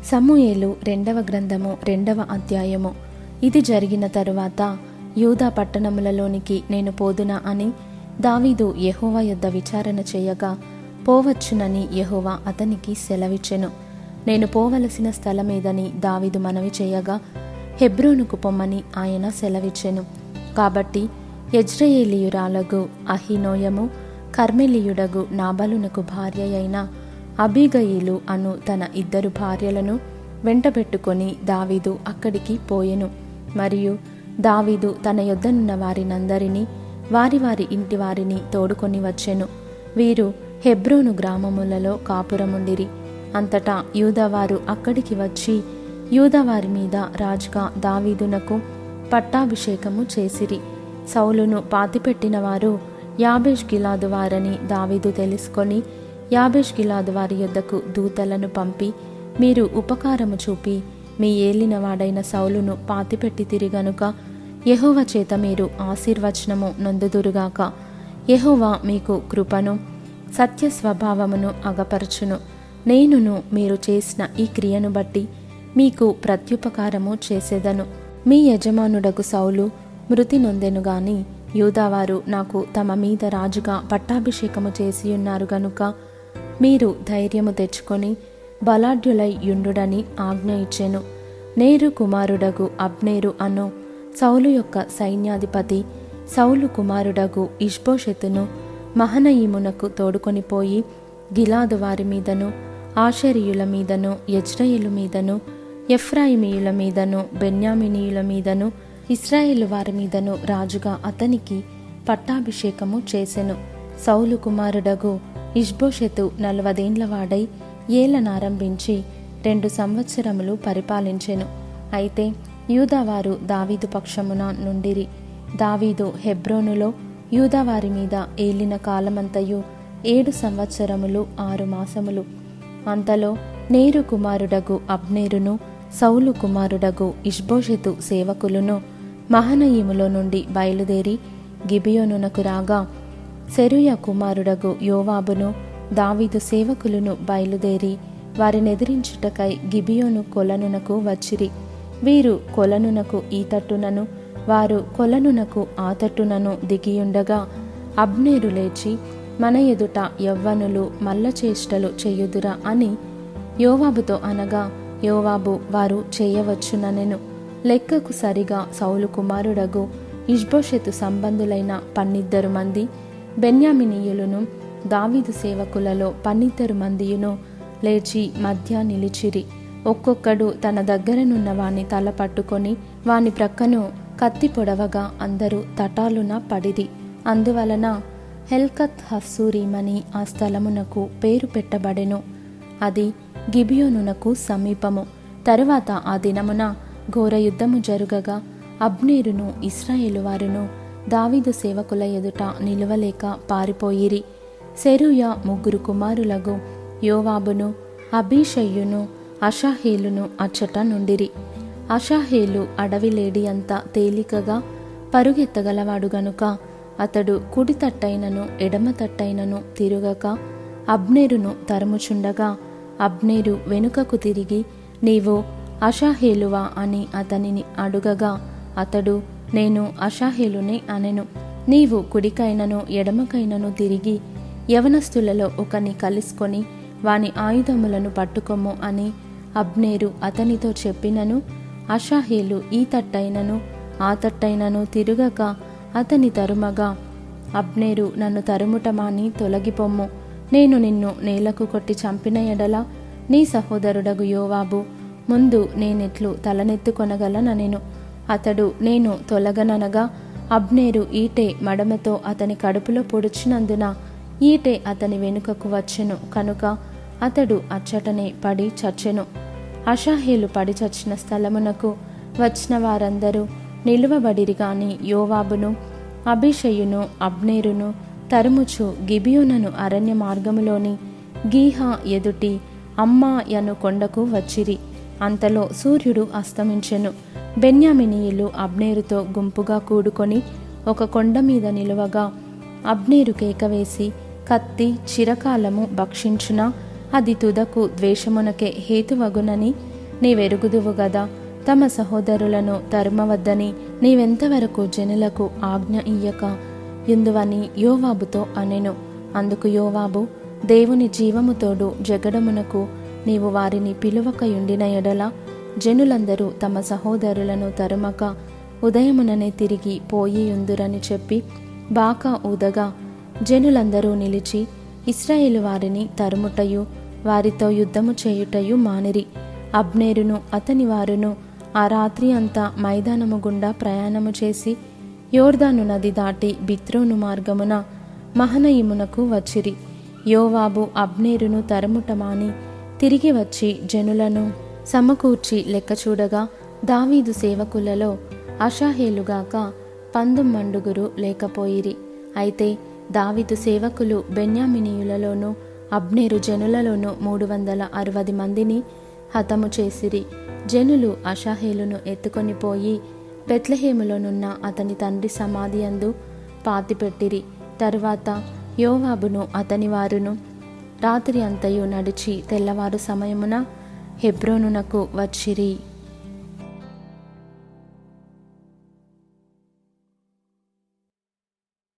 సమూయేలు 2వ గ్రంథము 2వ అధ్యాయము. ఇది జరిగిన తరువాత, యూదా పట్టణములలోనికి నేను పోదునా అని దావీదు యెహోవా యొద్ద విచారణ చేయగా, పోవచ్చునని యెహోవా అతనికి సెలవిచ్చెను. నేను పోవలసిన స్థలమేదని దావీదు మనవి చేయగా, హెబ్రోనుకు పొమ్మని ఆయన సెలవిచ్చెను. కాబట్టి యెజ్రెయేలీయురాలగు అహీనోయము కర్మెలీయుడగు నాబాలునకు భార్య అయిన అబీగయీలు అను తన 2 భార్యలను వెంటబెట్టుకొని దావీదు అక్కడికి పోయెను. మరియు దావీదు తన యొద్దనున్న వారినందరినీ వారి వారి ఇంటి వారిని తోడుకొని వచ్చెను. వీరు హెబ్రోను గ్రామములలో కాపురముండిరి. అంతటా యూదావారు అక్కడికి వచ్చి యూదావారి మీద రాజుగా దావీదునకు పట్టాభిషేకము చేసిరి. సౌలును పాతిపెట్టిన వారు యాబేష్ గిలాదు వారని దావీదు తెలుసుకొని యాబేష్ గిలాదు వారి యొద్దకు దూతలను పంపి, మీరు ఉపకారము చూపి మీ ఏలినవాడైన సౌలును పాతిపెట్టి తిరిగనుక యెహోవా చేత మీరు ఆశీర్వచనము నొందుదురుగాక. యెహోవా మీకు కృపను సత్య స్వభావమును అగపరచును. నేనును మీరు చేసిన ఈ క్రియను బట్టి మీకు ప్రత్యుపకారము చేసేదను. మీ యజమానుడగు సౌలు మృతి నొందెను గాని యూదావారు నాకు తమ మీద రాజుగా పట్టాభిషేకము చేసియున్నారు గనుక మీరు ధైర్యము తెచ్చుకొని బలాఢ్యులై యుండుడని ఆజ్ఞ ఇచ్చెను. నేరు కుమారుడగు అబ్నేరు అను సౌలు యొక్క సైన్యాధిపతి సౌలు కుమారుడగు ఇష్బోషెతును మహనయీమునకు తోడుకొని పోయి గిలాదు వారి మీదను ఆషేరీయుల మీదను యెజ్రెయేలు మీదను ఎఫ్రాయిమీయుల మీదను బెన్యామినీయుల మీదను ఇశ్రాయేలు వారి మీదను రాజుగా అతనికి పట్టాభిషేకము చేసెను. సౌలు కుమారుడగు ఇష్బోషెతు 40 ఏండ్ల వాడై ఏలనారంభించి 2 సంవత్సరములు పరిపాలించెను. అయితే యూదావారు దావీదు పక్షమున నుండిరి. దావీదు హెబ్రోనులో యూదావారి మీద ఏలిన కాలమంతయు 7 సంవత్సరములు 6 మాసములు. అంతలో నేరు కుమారుడగు అబ్నేరును సౌలు కుమారుడగు ఇష్బోషెతు సేవకులును మహనయీములో నుండి బయలుదేరి గిబియోనునకు రాగా, సెరూయా కుమారుడగు యోవాబును దావీదు సేవకులను బయలుదేరి వారినెదిరించుటకై గిబియోను కొలనునకు వచ్చిరి. వీరు కొలనునకు ఈ తట్టునను వారు కొలనునకు ఆ తట్టునను దిగియుండగా, అబ్నేరు లేచి, మన ఎదుట యవ్వనులు మల్లచేష్టలు చెయ్యుదురా అని యోవాబుతో అనగా, యోవాబు వారు చేయవచ్చుననెను. లెక్కకు సరిగా సౌలు కుమారుడగు ఇష్బోషెతు సంబంధులైన 12 మంది బెన్యామినీయులను దావీదు సేవకులలో 12 మందియును లేచి మధ్య నిలిచిరి. ఒక్కొక్కడు తన దగ్గరనున్న వాని తల పట్టుకొని వాని ప్రక్కను కత్తి పొడవగా అందరూ తటాలున పడిరి. అందువలన హెల్కత్ హస్సూరీమని ఆ స్థలమునకు పేరు పెట్టబడెను. అది గిబియోనునకు సమీపము. తరువాత ఆ దినమున ఘోర యుద్ధము జరుగగా అబ్నేరును ఇశ్రాయేలు వారును దావీదు సేవకుల ఎదుట నిలువలేక పారిపోయిరి. సెరూయా 3 కుమారులగు యోవాబును అబీషయ్యును అషాహేలును అచ్చట నుండిరి. అషాహేలు అడవి లేడి అంత తేలికగా పరుగెత్తగలవాడు గనుక అతడు కుడి తట్టైనను ఎడమ తట్టైనను తిరుగక అబ్నేరును తరుముచుండగా, అబ్నేరు వెనుకకు తిరిగి, నీవు అషాహేలువా అని అతనిని అడుగగా, అతడు నేను అషాహేలునే అనెను. నీవు కుడికైనను ఎడమకైనను తిరిగి యవనస్తులలో ఒకని కలుసుకొని వాని ఆయుధములను పట్టుకొమ్ము అని అబ్నేరు అతనితో చెప్పినను, అషాహేలు ఈ తట్టైనను ఆ తట్టైనను తిరుగక అతని తరుమగా, అబ్నేరు నన్ను తరుముటమాని తొలగిపొమ్ము, నేను నిన్ను నేలకు కొట్టి చంపిన ఎడల నీ సహోదరుడగు యోవాబు ముందు నేనెట్లు తలనెత్తుకొనగలననెను. అతడు నేను తొలగననగా అబ్నేరు ఈటె మడమతో అతని కడుపులో పొడిచినందున ఈటె అతని వెనుకకు వచ్చెను కనుక అతడు అచ్చటనే పడి చచ్చెను. అషాహేలు పడి చచ్చిన స్థలమునకు వచ్చిన వారందరూ నిలువబడిరి గాని యోవాబును అబీషయును అబ్నేరును తరుముచు గిబియోనను అరణ్య మార్గములోని గీహా ఎదుటి అమ్మా యను కొండకు వచ్చిరి. అంతలో సూర్యుడు అస్తమించెను. బెన్యామినీయులు అబ్నేరుతో గుంపుగా కూడుకొని ఒక కొండ మీద నిలువగా, అబ్నేరు కేకవేసి, కత్తి చిరకాలము భక్షించునా అది తుదకు ద్వేషమునకే హేతువగునని నీవెరుగుదువు గదా, తమ సహోదరులను తరుమవద్దని నీవెంతవరకు జనులకు ఆజ్ఞ ఇయ్యక యుందువని యోవాబుతో అనెను. అందుకు యోవాబు, దేవుని జీవముతోడు జగడమునకు నీవు వారిని పిలువకయుండిన ఎడల జనులందరూ తమ సహోదరులను తరుమక ఉదయముననే తిరిగి పోయియుందురని చెప్పి బాకా ఊదగా జనులందరూ నిలిచి ఇశ్రాయేలు వారిని తరుముటయు వారితో యుద్ధము చేయుటయు మానిరి. అబ్నేరును అతని వారును ఆ రాత్రి అంతా మైదానము గుండా ప్రయాణము చేసి యోర్దాను నది దాటి బిత్రోను మార్గమున మహనయిమునకు వచ్చిరి. యోవాబు అబ్నేరును తరుముట మాని తిరిగి వచ్చి జనులను సమకూర్చి లెక్క చూడగా దావీదు సేవకులలో అషాహేలుగాక 11 లేకపోయిరి. అయితే దావీదు సేవకులు బెన్యామినీయులలోనూ అబ్నేరు జనులలోనూ 360 మందిని హతము చేసిరి. జనులు అషాహేలును ఎత్తుకొని పోయి బెత్లెహేములోనున్న అతని తండ్రి సమాధి అందు పాతిపెట్టిరి. తరువాత యోవాబును అతని వారును రాత్రి అంతయు నడిచి తెల్లవారు సమయమున హెబ్రోనునకు వచ్చిరి.